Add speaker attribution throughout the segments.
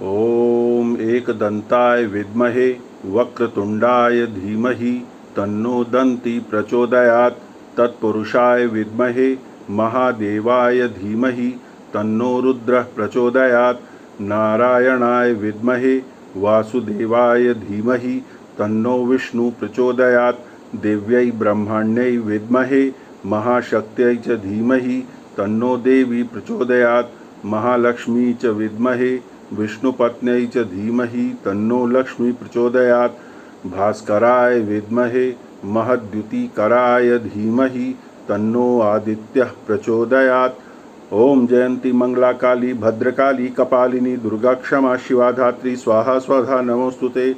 Speaker 1: ओम एकदंताय विद्महे वक्रतुंडाय धीमहि तन्नो दन्ति प्रचोदयात्। तत्पुरुषाय विद्महे महादेवाय धीमहि तन्नो रुद्रः प्रचोदयात्। नारायणाय विद्महे वासुदेवाय धीमहि तन्नो विष्णु प्रचोदयात्। देव्यै ब्रह्मण्यै विद्महे महाशक्त्यै च धीमहि तन्नो देवी प्रचोदयात्। महालक्ष्मी च विद्महे विष्णुपत्न्यै च धीमहि तन्नो लक्ष्मी प्रचोदयात्। भास्कराय विद्महे महद्युतिकराय धीमहि तन्नो आदित्यः प्रचोदयात्। ओम जयंती मंगला काली भद्रकाली कपालिनी दुर्गा क्षमा शिवा धात्री स्वाहा स्वधा नमोस्तुते।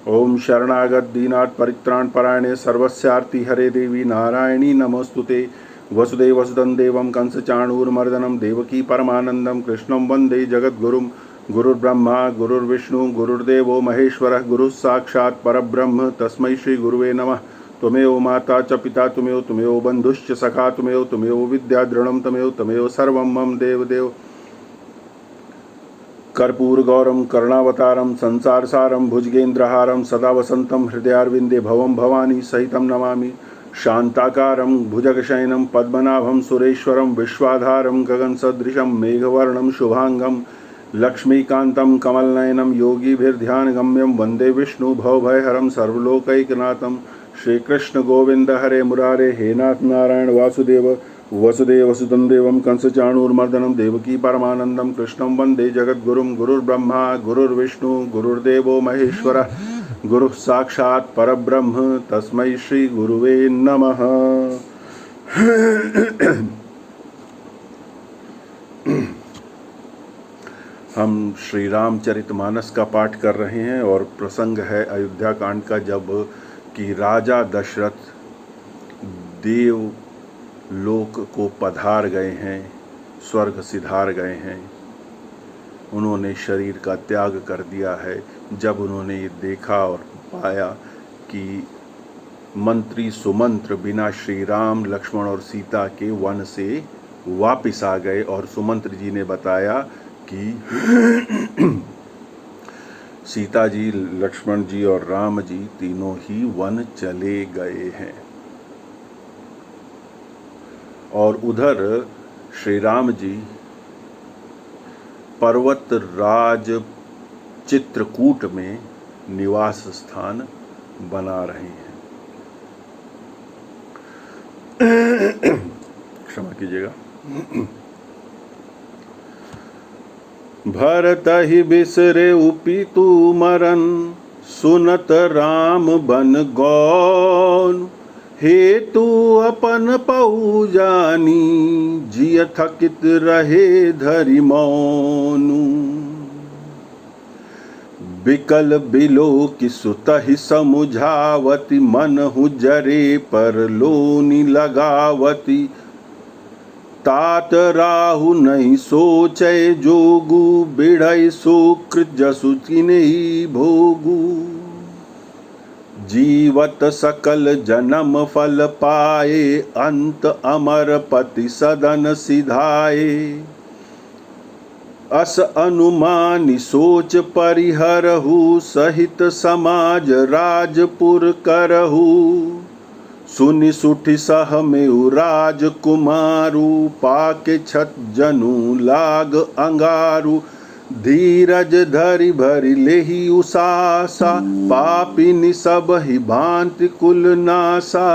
Speaker 1: ओम शरणागत दीनार्थ परित्राण परायणे सर्वस्यार्ति हरे देवी नारायणी नमोस्तुते। वसुदेव वसुदं देवं कंस चाणूरमर्दनं देवकी परमानंदं कृष्णं वंदे जगद्गुरुं। गुरुर्ब्रह्मा गुरुर्विष्णु गुरुर्देवो महेश्वरः गुरुः साक्षात् परब्रह्म तस्मै श्री गुरुवे नमः। त्वमेव माता च पिता त्वमेव बन्धुश्च सखा त्वमेव विद्या दृढं त्वमेव सर्वं मम देवदेव। कर्पूरगौरं करुणावतारं संसारसारं भुजगेन्द्रहारं सदा वसन्तं हृदयारविन्दे भवं भवानी सहितं नमामि। शान्ताकारं भुजगशयनं पद्मनाभं सुरेश्वरं विश्वाधारं गगनसदृशं मेघवर्णं शुभांगं लक्ष्मीकान्तं कमलनयनं योगिभिर्ध्यानगम्यं वन्दे विष्णु भवभयहरं सर्वलोकैकनाथं। श्रीकृष्ण गोविंद हरे मुरारे हे नाथ नारायण वासुदेव। वसुदेव वसुदं देवं कंस चाणूरमर्दनं देवकी परमानंदं कृष्णं वंदे जगद्गुरुं। गुरुर्ब्रह्मा गुरुर्विष्णु गुरुर्देवो महेश्वरः गुरुः साक्षात् परब्रह्म तस्मै श्री गुरुवे नमः। हम श्री रामचरितमानस का पाठ कर रहे हैं और प्रसंग है अयोध्या कांड का, जब कि राजा दशरथ देव लोक को पधार गए हैं, स्वर्ग सिधार गए हैं। उन्होंने शरीर का त्याग कर दिया है। जब उन्होंने ये देखा और पाया कि मंत्री सुमंत्र बिना श्री राम लक्ष्मण और सीता के वन से वापिस आ गए, और सुमंत्र जी ने बताया कि सीता जी लक्ष्मण जी और राम जी तीनों ही वन चले गए हैं। और उधर श्री राम जी पर्वत राज चित्रकूट में निवास स्थान बना रहे हैं। क्षमा कीजिएगा। भरत ही बिसरे पितु मरन सुनत राम बन गौन। हेतु अपन पऊ जानी जिय थकित रहे धरि मौनु। बिकल बिलो कि सुतहि समुझावती मनहु जरे पर लोनि लगावती। तात राहु नहीं सोचे जोगु बिढ़ई सुकृत जसु तिन्हि भोगु। जीवत सकल जन्म फल पाए अंत अमर पति सदन सिधाए। अस अनुमानि सोच परिहरहु सहित समाज राजपुर करहु। सुनि सुठि सह मेउ राजकुमारु पाके छत जनु लाग अंगारु। धीरज धरि भरि लेहि उसासा पापिनि सब ही भांति कुल नासा।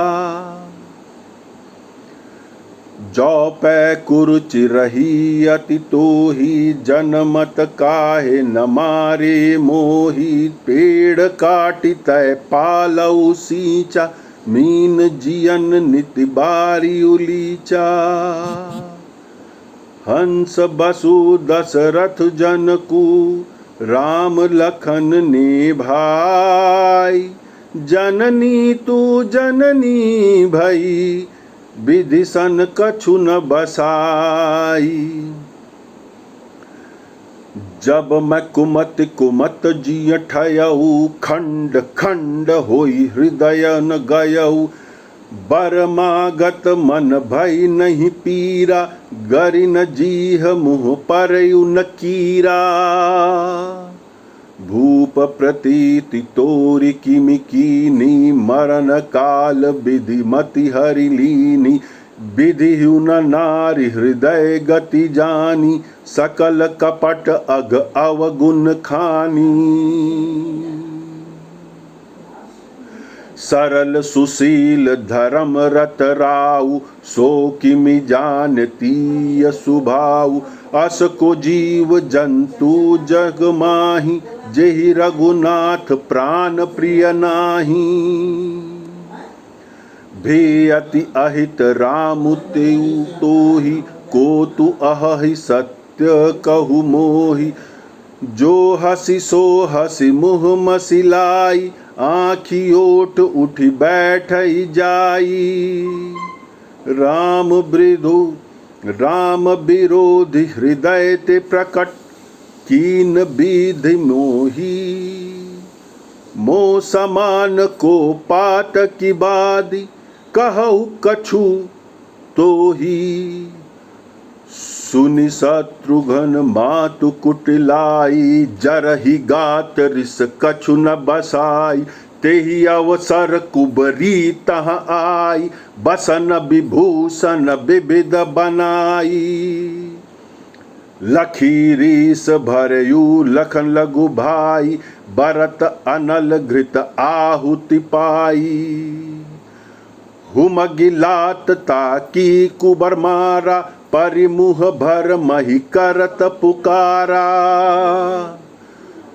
Speaker 1: जौ पै कुरुचि रही अति तोही जनमत काहे न मारे मोही। पेड़ काटि तय पालऊ सींचा मीन जियन निति बारी उलीचा। हंस बसु दशरथ जनकु राम लखन ने भाई। जननी तू जननी भई विधि सन कछु न बसाई। जब मैं कुमत कुमत जिय ठयऊ खंड खंड होई हृदय न गयऊ। बरमागत मन भई नहीं पीरा गरिन जीह मुँह परयु न कीरा। भूप प्रतीति तोरि किमि कीनी, मरण काल विधि मति हरि लीनी। विधि न नारी हृदय गति जानी, सकल कपट अग अवगुण खानी। सरल सुशील धर्म रत राउ, सो किमि जानती सुभाउ। अस को जीव जंतु जग माही, जेहि रघुनाथ प्राण प्रिय नाही। भे अति अहित राम तेउ तोहि, को तु अहि सत्य कहु मोहि। जो हसी सो हसी मुँह मसिलाई, आँखि ओठ उठी बैठई जाई। राम विरोधी हृदय ते प्रकट, कीन विधि मोही। मो समान को पात की बादी, कहु कछु तोही। सुनि शत्रुघ्न मातु कुटिलाई, जरहि गात रिस कछु न बसाई। तेहि अवसर कुबरी तह आई, बसन विभूषण विविध बनाई। लखी रीस भरयू लखन लघु भाई, भरत अनल घृत आहुति पाई। हुमगिलात ताकी कुबर मारा, परिमुह भर मही करत पुकारा।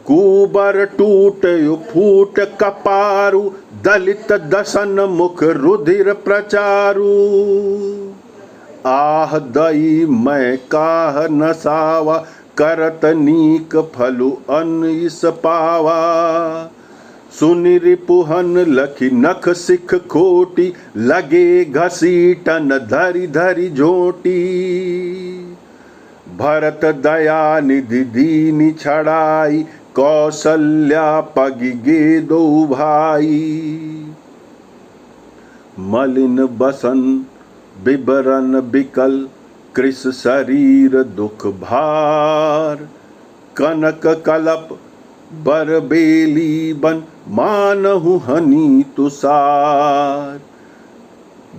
Speaker 1: कुबर टूट फूट कपारु, दलित दसन मुख रुधिर प्रचारु। आह दई मैं काह नसावा, करत नीक फलु अनिस पावा। सुनि रिपुहन लखी नख सिख खोटी, लगे घसीटन धरि धरि झोटी। भरत दया निधि दीनि छड़ाई, कौशल्या पगि गे दो भाई। मलिन बसन बिबरन बिकल, कृस शरीर दुख भार। कनक कलप बर बेली बन, मानहु हनी तुषार।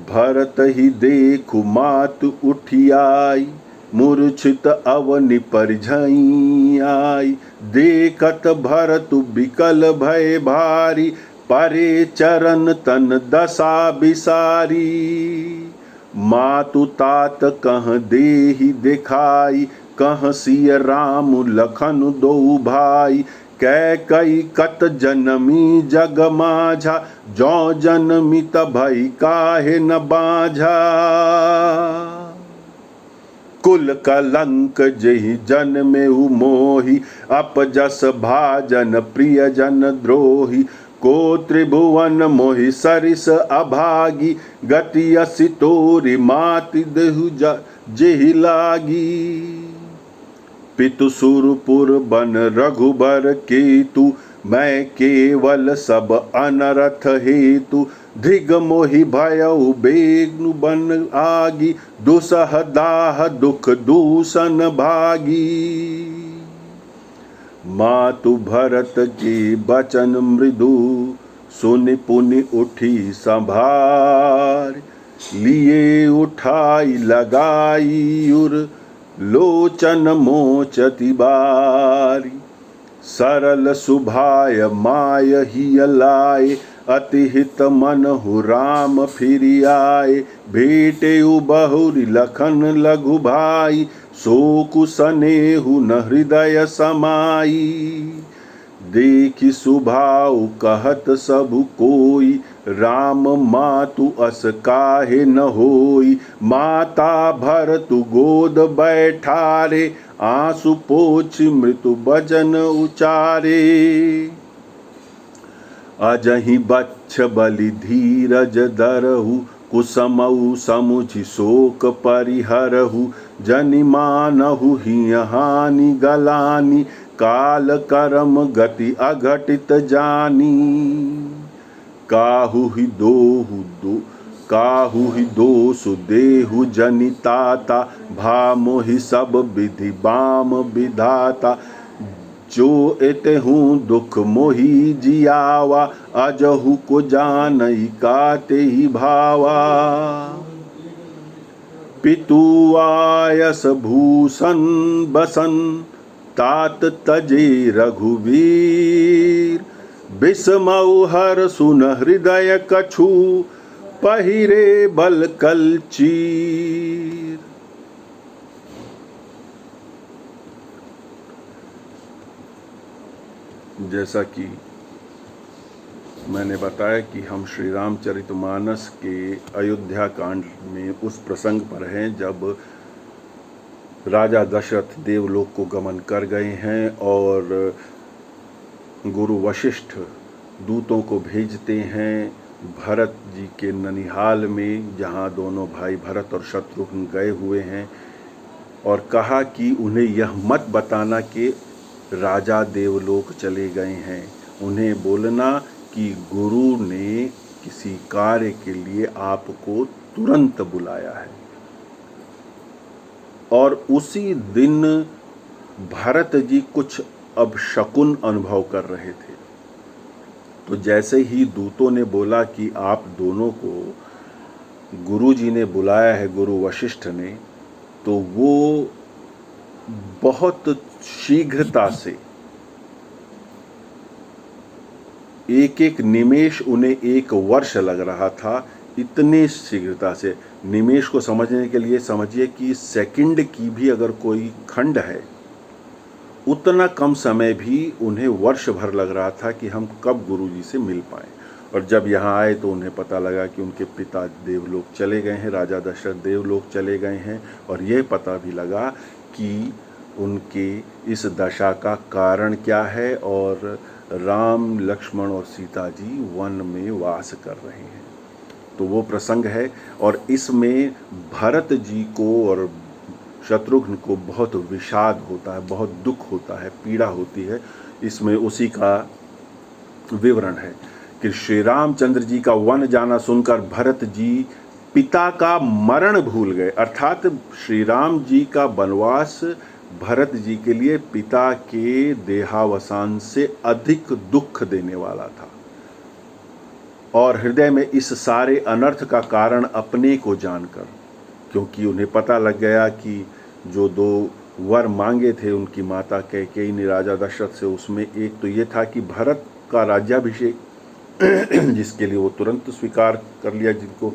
Speaker 1: भरत ही देखु मातु उठियाई, मूर्छित अवनि परिझई आई। देखत भरतु बिकल भय भारी, परे चरण तन दशा बिसारी। मातु तात कह देहि दिखाई, कह सिय राम लखन दो भाई। कैकई कत जनमी जग माझा, जौ जनमी तभई काहे न बाझा। कुल कलंक जेहि जन्मेउ मोहि, अपजस भाजन प्रिय जन द्रोही। को त्रिभुवन मोहि सरिस अभागी, गति असि तोरि माति देहु जेहि लागी। पितु सुरपुर बन रघुबर केतु, मैं केवल सब अनरथ हेतु। धिग मोहि भयउ बेग्नु बन आगी, दुसह दाह दुख दूषण भागी। मातु भरत के बचन मृदु, सुनि पुनि उठी संभार। लिए उठाई लगाई उर, लोचन मोचति बारी। सरल सुभाय माय हिय लाए, अति हित मनहु राम फिरि आए। भेटेउ बहुरि लखन लघु भाई, शोकु सनेहु न हृदय समाई। देखि सुभाउ कहत सबु कोई, राम मातु अस काहे न होई। माता भरतु गोद बैठारे, आंसू पोछि मृत्यु बचन उचारे। अजहि बच्छ बलि धीरज धरहु, कुसमउ समुझि शोक परिहरहु। जनि मानहु हिय हानि गलानी, काल करम गति अघटित जानी। काहु ही दोषु देहु जनिताता, भा मोहि सब विधि बाम विधाता। जो एतेहु दुख मोहि जियावा, अजहु को जानई काते ही भावा। पितु आयस भूषण बसन, तात तजे रघुवीर। बिस्मऊ हर सुन हृदय कछु, पहिरे बल कल चीर। जैसा कि मैंने बताया कि हम श्री रामचरितमानस के अयोध्या कांड में उस प्रसंग पर हैं जब राजा दशरथ देवलोक को गमन कर गए हैं और गुरु वशिष्ठ दूतों को भेजते हैं भरत जी के ननिहाल में, जहां दोनों भाई भरत और शत्रुघ्न गए हुए हैं, और कहा कि उन्हें यह मत बताना कि राजा देवलोक चले गए हैं। उन्हें बोलना कि गुरु ने किसी कार्य के लिए आपको तुरंत बुलाया है। और उसी दिन भरत जी कुछ अपशकुन अनुभव कर रहे थे। तो जैसे ही दूतों ने बोला कि आप दोनों को गुरु जी ने बुलाया है, गुरु वशिष्ठ ने, तो वो बहुत शीघ्रता से एक एक निमेष उन्हें एक वर्ष लग रहा था, इतने शीघ्रता से। निमेष को समझने के लिए समझिए कि सेकंड की भी अगर कोई खंड है, उतना कम समय भी उन्हें वर्ष भर लग रहा था कि हम कब गुरुजी से मिल पाएं। और जब यहाँ आए तो उन्हें पता लगा कि उनके पिता देवलोक चले गए हैं, राजा दशरथ देवलोक चले गए हैं, और यह पता भी लगा कि उनके इस दशा का कारण क्या है, और राम लक्ष्मण और सीता जी वन में वास कर रहे हैं। तो वो प्रसंग है, और इसमें भरत जी को और शत्रुघ्न को बहुत विषाद होता है, बहुत दुख होता है, पीड़ा होती है। इसमें उसी का विवरण है कि श्री रामचंद्र जी का वन जाना सुनकर भरत जी पिता का मरण भूल गए। अर्थात श्री राम जी का वनवास भरत जी के लिए पिता के देहावसान से अधिक दुख देने वाला था, और हृदय में इस सारे अनर्थ का कारण अपने को जानकर, क्योंकि उन्हें पता लग गया कि जो दो वर मांगे थे उनकी माता कैकेयी ने राजा दशरथ से, उसमें एक तो ये था कि भरत का राज्याभिषेक जिसके लिए वो तुरंत स्वीकार कर लिया जिनको,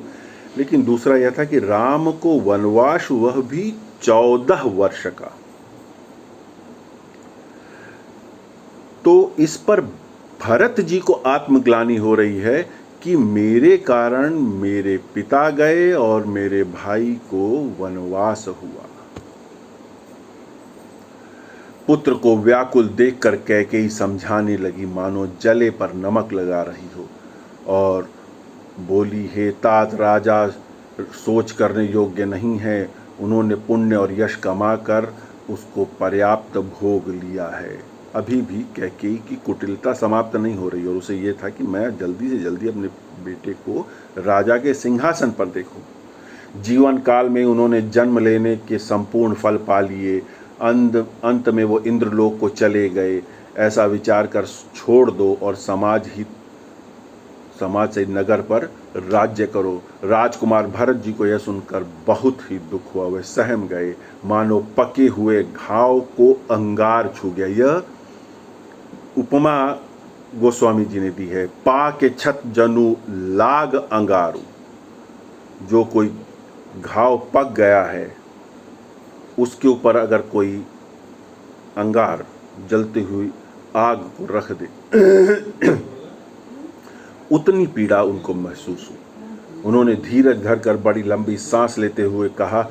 Speaker 1: लेकिन दूसरा यह था कि राम को वनवास, वह भी 14 वर्ष का। तो इस पर भरत जी को आत्मग्लानि हो रही है कि मेरे कारण मेरे पिता गए और मेरे भाई को वनवास हुआ। पुत्र को व्याकुल देखकर कैकेयी समझाने लगी मानो जले पर नमक लगा रही हो, और बोली, हे तात, राजा सोच करने योग्य नहीं है। उन्होंने पुण्य और यश कमाकर उसको पर्याप्त भोग लिया है। अभी भी कैकेयी की कुटिलता समाप्त नहीं हो रही, और उसे यह था कि मैं जल्दी से जल्दी अपने बेटे को राजा के सिंहासन पर देखूं। जीवन काल में उन्होंने जन्म लेने के संपूर्ण फल पा लिए, अंत में वो इंद्रलोक को चले गए। ऐसा विचार कर छोड़ दो और समाज से नगर पर राज्य करो। राजकुमार भरत जी को यह सुनकर बहुत ही दुख हुआ, वे सहम गए, मानो पके हुए घाव को अंगार छू गया। यह उपमा गोस्वामी जी ने दी है, पा के छत जनु लाग अंगारू। जो कोई घाव पक गया है उसके ऊपर अगर कोई अंगार जलती हुई आग को रख दे उतनी पीड़ा उनको महसूस हुई। उन्होंने धीरज धरकर बड़ी लंबी सांस लेते हुए कहा,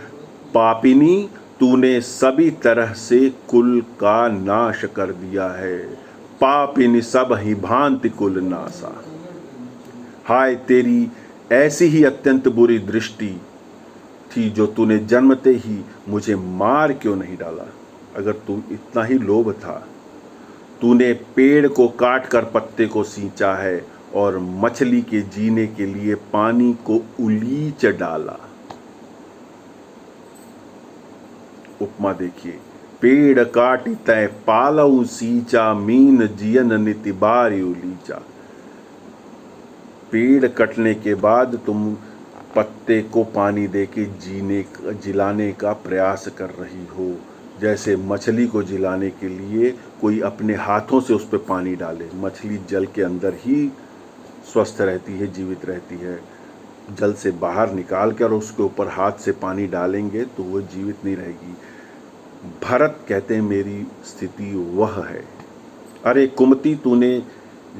Speaker 1: पापिनी, तूने सभी तरह से कुल का नाश कर दिया है। पापिनी सब ही भांति कुल नासा। हाय, तेरी ऐसी ही अत्यंत बुरी दृष्टि थी जो तूने जन्मते ही मुझे मार क्यों नहीं डाला। अगर तू इतना ही लोभ था, तूने पेड़ को काट कर पत्ते को सींचा है और मछली के जीने के लिए पानी को उलीच डाला। उपमा देखिए, पेड़ काटी तय पालऊ सींचा मीन जियन निति बारियु लीचा। पेड़ कटने के बाद तुम पत्ते को पानी देके जिलाने का प्रयास कर रही हो, जैसे मछली को जिलाने के लिए कोई अपने हाथों से उस पर पानी डाले। मछली जल के अंदर ही स्वस्थ रहती है, जीवित रहती है। जल से बाहर निकाल कर उसके ऊपर हाथ से पानी डालेंगे तो वो जीवित नहीं रहेगी। भरत कहते हैं मेरी स्थिति वह है। अरे कुमति, तूने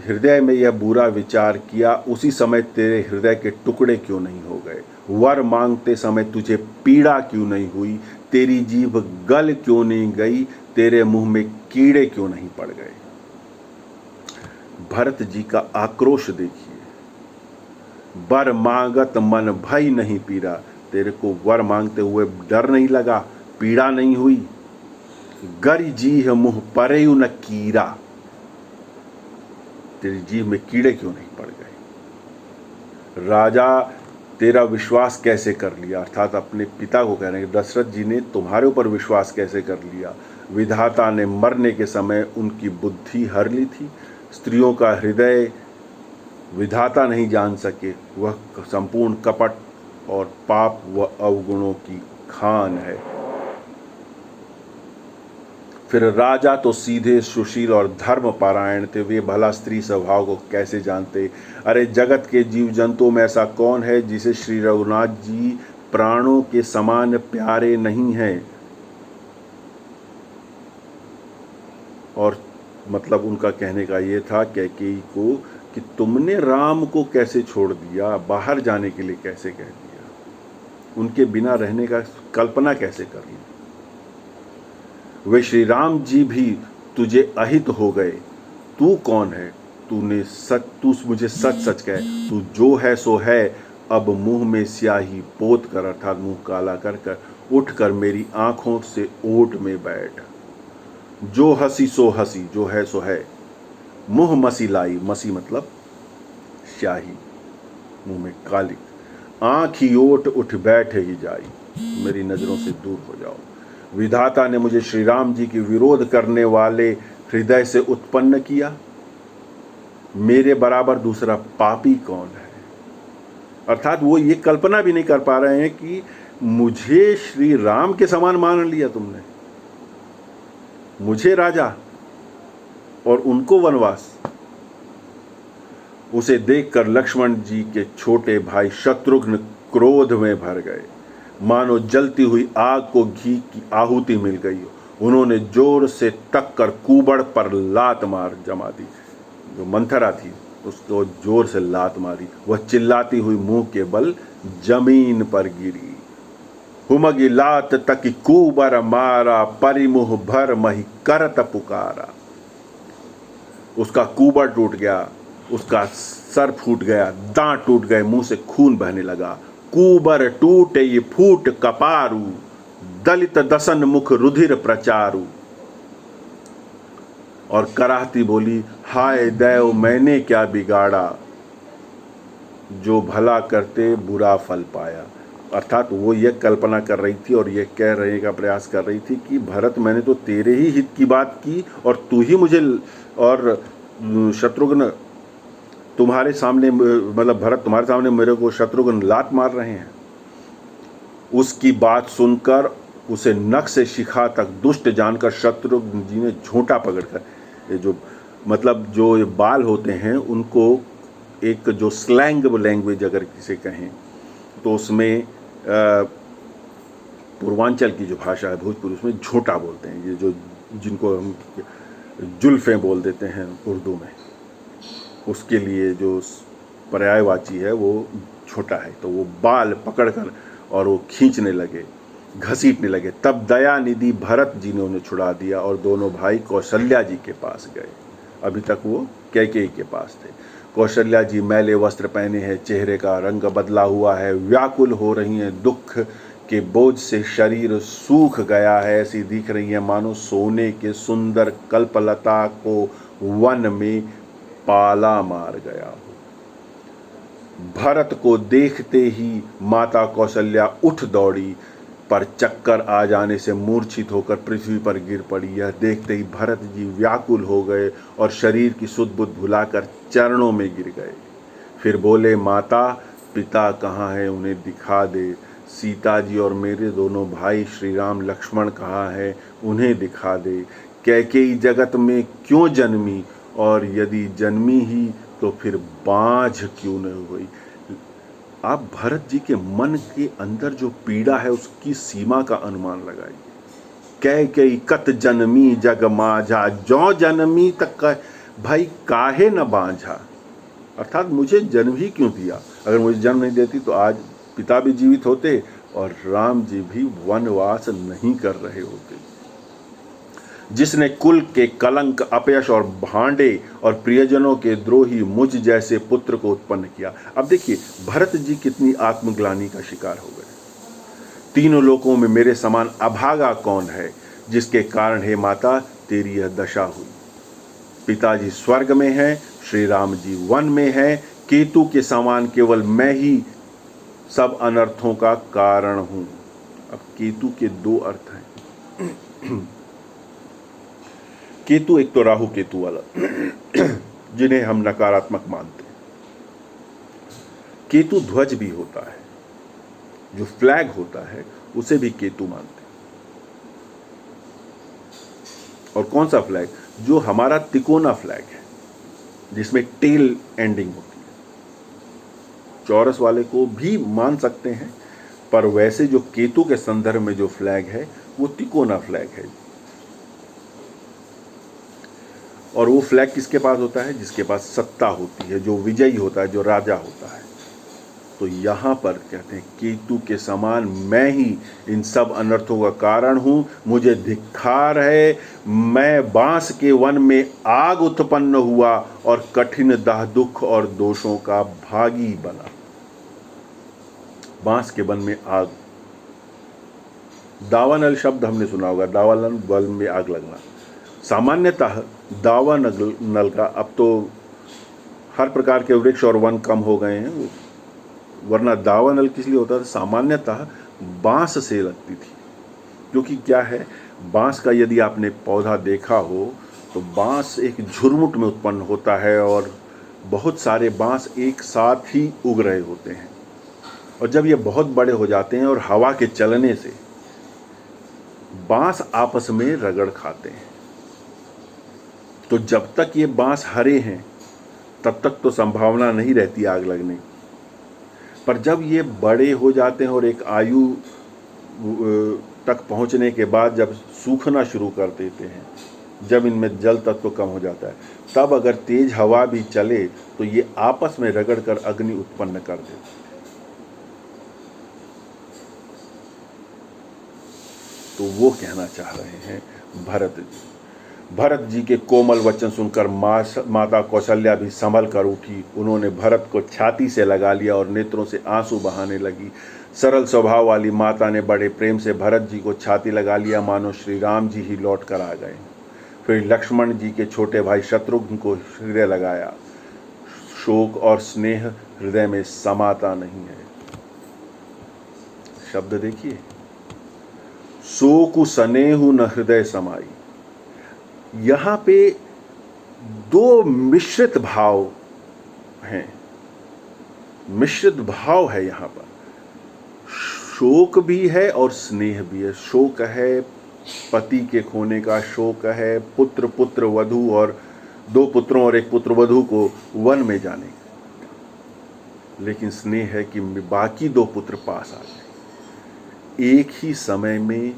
Speaker 1: हृदय में यह बुरा विचार किया, उसी समय तेरे हृदय के टुकड़े क्यों नहीं हो गए? वर मांगते समय तुझे पीड़ा क्यों नहीं हुई? तेरी जीभ गल क्यों नहीं गई? तेरे मुंह में कीड़े क्यों नहीं पड़ गए? भरत जी का आक्रोश देखिए। वर मांगत मन भय नहीं पीड़ा। तेरे को वर मांगते हुए डर नहीं लगा, पीड़ा नहीं हुई? गरी जीह मुंह परेयु न कीड़ा। तेरी जीभ में कीड़े क्यों नहीं पड़ गए? राजा तेरा विश्वास कैसे कर लिया? अर्थात अपने पिता को कह रहे हैं, दशरथ जी ने तुम्हारे ऊपर विश्वास कैसे कर लिया? विधाता ने मरने के समय उनकी बुद्धि हर ली थी। स्त्रियों का हृदय विधाता नहीं जान सके, वह संपूर्ण कपट और पाप व अवगुणों की खान है। फिर राजा तो सीधे सुशील और धर्म पारायण थे, वे भला स्त्री स्वभाव को कैसे जानते? अरे जगत के जीव जंतुओं में ऐसा कौन है जिसे श्री रघुनाथ जी प्राणों के समान प्यारे नहीं हैं? और मतलब उनका कहने का ये था कैकेयी को कि तुमने राम को कैसे छोड़ दिया, बाहर जाने के लिए कैसे कह दिया, उनके बिना रहने का कल्पना कैसे कर ली? वे श्री राम जी भी तुझे अहित हो गए। तू कौन है? तू मुझे सच सच कह, तू जो है सो है। अब मुंह में स्याही पोत कर, अर्थात मुंह काला कर कर उठ कर मेरी आंखों से ओट में बैठ। जो हंसी सो हंसी, जो है सो है। मुंह मसी लाई, मसी मतलब स्याही, मुंह में काली। आंखी ओट उठ बैठ ही जाई, मेरी नजरों से दूर हो जाओ। विधाता ने मुझे श्री राम जी की विरोध करने वाले हृदय से उत्पन्न किया, मेरे बराबर दूसरा पापी कौन है? अर्थात वो ये कल्पना भी नहीं कर पा रहे हैं कि मुझे श्री राम के समान मान लिया तुमने, मुझे राजा और उनको वनवास। उसे देखकर लक्ष्मण जी के छोटे भाई शत्रुघ्न क्रोध में भर गए, मानो जलती हुई आग को घी की आहुति मिल गई। उन्होंने जोर से तक कर कुबड़ पर लात मार जमा दी। जो मंथरा थी उसको जोर से लात मारी, वह चिल्लाती हुई मुंह के बल जमीन पर गिरी। हुमगी लात तक कुबर मारा, परिमुह भर मही करत पुकारा। उसका कुबर टूट गया, उसका सर फूट गया, दांत टूट गए, मुंह से खून बहने लगा। कुबर टूटे ये फूट कपारू, दलित दसन मुख रुधिर प्रचारू। और कराहती बोली, हाय दैव मैंने क्या बिगाड़ा, जो भला करते बुरा फल पाया। अर्थात वो ये कल्पना कर रही थी और ये कह रहने का प्रयास कर रही थी कि भरत मैंने तो तेरे ही हित की बात की और तू ही मुझे, और शत्रुघ्न तुम्हारे सामने, मतलब भरत तुम्हारे सामने मेरे को शत्रुघ्न लात मार रहे हैं। उसकी बात सुनकर उसे नख से शिखा तक दुष्ट जानकर शत्रुघ्न जी ने झोंटा पकड़कर, ये जो मतलब जो ये बाल होते हैं उनको एक जो स्लैंग लैंग्वेज अगर किसे कहें तो उसमें पूर्वांचल की जो भाषा है भोजपुरी, उसमें झोंटा बोलते हैं। ये जो जिनको हम जुल्फ़ें बोल देते हैं उर्दू में, उसके लिए जो पर्यायवाची है वो छोटा है। तो वो बाल पकड़कर और वो खींचने लगे, घसीटने लगे। तब दया निधि भरत जी ने उन्हें छुड़ा दिया और दोनों भाई कौशल्या जी के पास गए। अभी तक वो कैकेयी के पास थे। कौशल्या जी मैले वस्त्र पहने हैं, चेहरे का रंग बदला हुआ है, व्याकुल हो रही हैं, दुख के बोझ से शरीर सूख गया है, ऐसी दिख रही है मानो सोने के सुंदर कल्पलता को वन में पाला मार गया हो। भरत को देखते ही माता कौशल्या उठ दौड़ी, पर चक्कर आ जाने से मूर्छित होकर पृथ्वी पर गिर पड़ी। यह देखते ही भरत जी व्याकुल हो गए और शरीर की सुध बुध भुलाकर चरणों में गिर गए। फिर बोले, माता पिता कहाँ है, उन्हें दिखा दे। सीता जी और मेरे दोनों भाई श्री राम लक्ष्मण कहाँ है, उन्हें दिखा दे। कैकेयी जगत में क्यों जन्मी, और यदि जन्मी ही तो फिर बाँझ क्यों न हुई। आप भरत जी के मन के अंदर जो पीड़ा है उसकी सीमा का अनुमान लगाइए। कैकेयी कत जन्मी जग माझा, जौ जन्मी तक भाई काहे न बांझा। अर्थात मुझे जन्म ही क्यों दिया, अगर मुझे जन्म नहीं देती तो आज पिता भी जीवित होते और राम जी भी वनवास नहीं कर रहे होते। जिसने कुल के कलंक, अपयश और भांडे और प्रियजनों के द्रोही मुझ जैसे पुत्र को उत्पन्न किया। अब देखिए भरत जी कितनी आत्मग्लानि का शिकार हो गए। तीनों लोकों में मेरे समान अभागा कौन है, जिसके कारण हे माता तेरी यह दशा हुई। पिताजी स्वर्ग में हैं, श्री राम जी वन में हैं, केतु के समान केवल मैं ही सब अनर्थों का कारण हूं। अब केतु के दो अर्थ हैं। केतु एक तो राहु केतु वाला जिन्हें हम नकारात्मक मानते हैं। केतु ध्वज भी होता है, जो फ्लैग होता है उसे भी केतु मानते हैं। और कौन सा फ्लैग, जो हमारा तिकोना फ्लैग है जिसमें टेल एंडिंग होती है। चौरस वाले को भी मान सकते हैं, पर वैसे जो केतु के संदर्भ में जो फ्लैग है वो तिकोना फ्लैग है। और वो फ्लैग किसके पास होता है, जिसके पास सत्ता होती है, जो विजयी होता है, जो राजा होता है। तो यहाँ पर कहते हैं केतु के समान मैं ही इन सब अनर्थों का कारण हूं, मुझे धिक्कार है। मैं बांस के वन में आग उत्पन्न हुआ और कठिन दाह दुख और दोषों का भागी बना। बांस के वन में आग, दावानल शब्द हमने सुना होगा, दावानल वन में आग लगना। सामान्यतः दावानल का, अब तो हर प्रकार के वृक्ष और वन कम हो गए हैं, वरना दावानल किस लिए होता था, सामान्यतः बांस से लगती थी। क्योंकि क्या है, बांस का यदि आपने पौधा देखा हो तो बांस एक झुरमुट में उत्पन्न होता है और बहुत सारे बांस एक साथ ही उग रहे होते हैं। और जब ये बहुत बड़े हो जाते हैं और हवा के चलने से बांस आपस में रगड़ खाते हैं, तो जब तक ये बांस हरे हैं तब तक तो संभावना नहीं रहती आग लगने की। पर जब ये बड़े हो जाते हैं और एक आयु तक पहुंचने के बाद जब सूखना शुरू कर देते हैं, जब इनमें जल तत्व कम हो जाता है, तब अगर तेज हवा भी चले तो ये आपस में रगड़कर अग्नि उत्पन्न कर देते हैं। तो वो कहना चाह रहे हैं भरत जी। भरत जी के कोमल वचन सुनकर माता कौशल्या भी संभल कर उठी। उन्होंने भरत को छाती से लगा लिया और नेत्रों से आंसू बहाने लगी। सरल स्वभाव वाली माता ने बड़े प्रेम से भरत जी को छाती लगा लिया, मानो श्री राम जी ही लौट कर आ गए। फिर लक्ष्मण जी के छोटे भाई शत्रुघ्न को हृदय लगाया। शोक और स्नेह हृदय में समाता नहीं है। शब्द देखिए, शोकु स्नेहु न हृदय समाई। यहाँ पे दो मिश्रित भाव हैं, मिश्रित भाव है यहाँ पर। शोक भी है और स्नेह भी है। शोक है पति के खोने का, शोक है पुत्र पुत्र वधू और दो पुत्रों और एक पुत्र वधू को वन में जाने का। लेकिन स्नेह है कि बाकी दो पुत्र पास आ जाए। एक ही समय में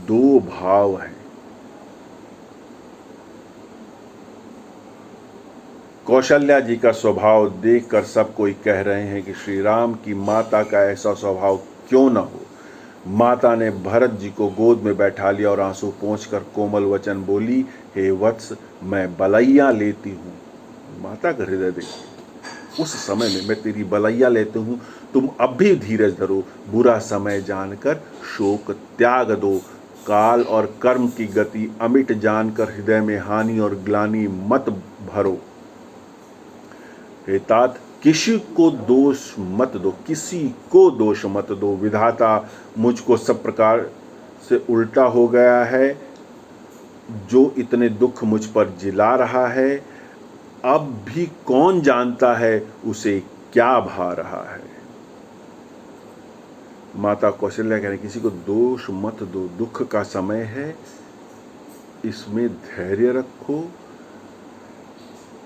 Speaker 1: दो भाव हैं। कौशल्या जी का स्वभाव देखकर सब कोई कह रहे हैं कि श्री राम की माता का ऐसा स्वभाव क्यों न हो। माता ने भरत जी को गोद में बैठा लिया और आंसू पोंछकर कोमल वचन बोली, हे वत्स, मैं बलैया लेती हूँ। माता का हृदय देखिए, उस समय में मैं तेरी बलैया लेती हूँ, तुम अब भी धीरज धरो, बुरा समय जानकर शोक त्याग दो। काल और कर्म की गति अमिट जानकर हृदय में हानि और ग्लानि मत भरो। हे तात, किसी को दोष मत दो, किसी को दोष मत दो। विधाता मुझको सब प्रकार से उल्टा हो गया है, जो इतने दुख मुझ पर जिला रहा है, अब भी कौन जानता है उसे क्या भा रहा है। माता कौशल्या कह रहे किसी को दोष मत दो, दुख का समय है, इसमें धैर्य रखो।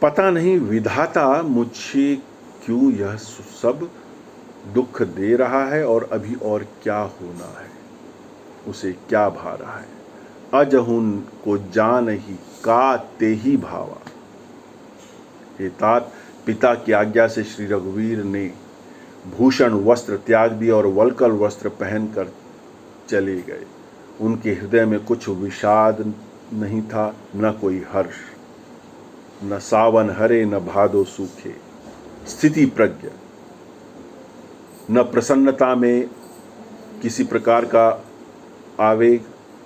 Speaker 1: पता नहीं विधाता मुझे क्यों यह सब दुख दे रहा है और अभी और क्या होना है, उसे क्या भा रहा है। अजहुन को जान ही का ते ही भावा। हे तात, पिता की आज्ञा से श्री रघुवीर ने भूषण वस्त्र त्याग दिया और वल्कल वस्त्र पहनकर चले गए। उनके हृदय में कुछ विषाद नहीं था, न कोई हर्ष, न सावन हरे न भादो सूखे। स्थिति प्रज्ञ, न प्रसन्नता में किसी प्रकार का आवेग,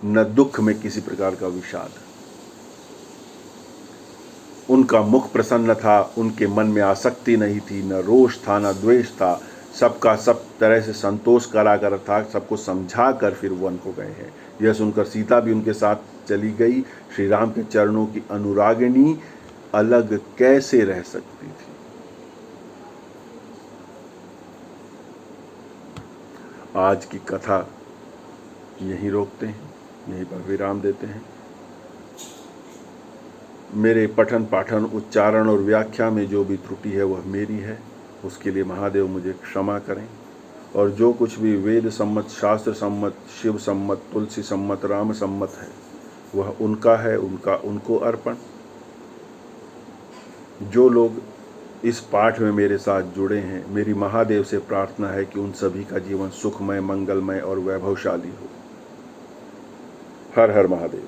Speaker 1: न दुख में किसी प्रकार का विषाद। उनका मुख प्रसन्न था, उनके मन में आसक्ति नहीं थी, न रोष था न द्वेष था। सबका सब तरह से संतोष कराकर था, सबको समझा कर फिर वन को गए हैं। यह सुनकर सीता भी उनके साथ चली गई। श्री राम के चरणों की अनुरागिणी अलग कैसे रह सकती थी। आज की कथा यहीं रोकते हैं, यहीं पर विराम देते हैं। मेरे पठन पाठन उच्चारण और व्याख्या में जो भी त्रुटि है वह मेरी है, उसके लिए महादेव मुझे क्षमा करें। और जो कुछ भी वेद सम्मत, शास्त्र सम्मत, शिव सम्मत, तुलसी सम्मत, राम सम्मत है वह उनका है, उनको अर्पण। जो लोग इस पाठ में मेरे साथ जुड़े हैं, मेरी महादेव से प्रार्थना है कि उन सभी का जीवन सुखमय, मंगलमय और वैभवशाली हो। हर हर महादेव।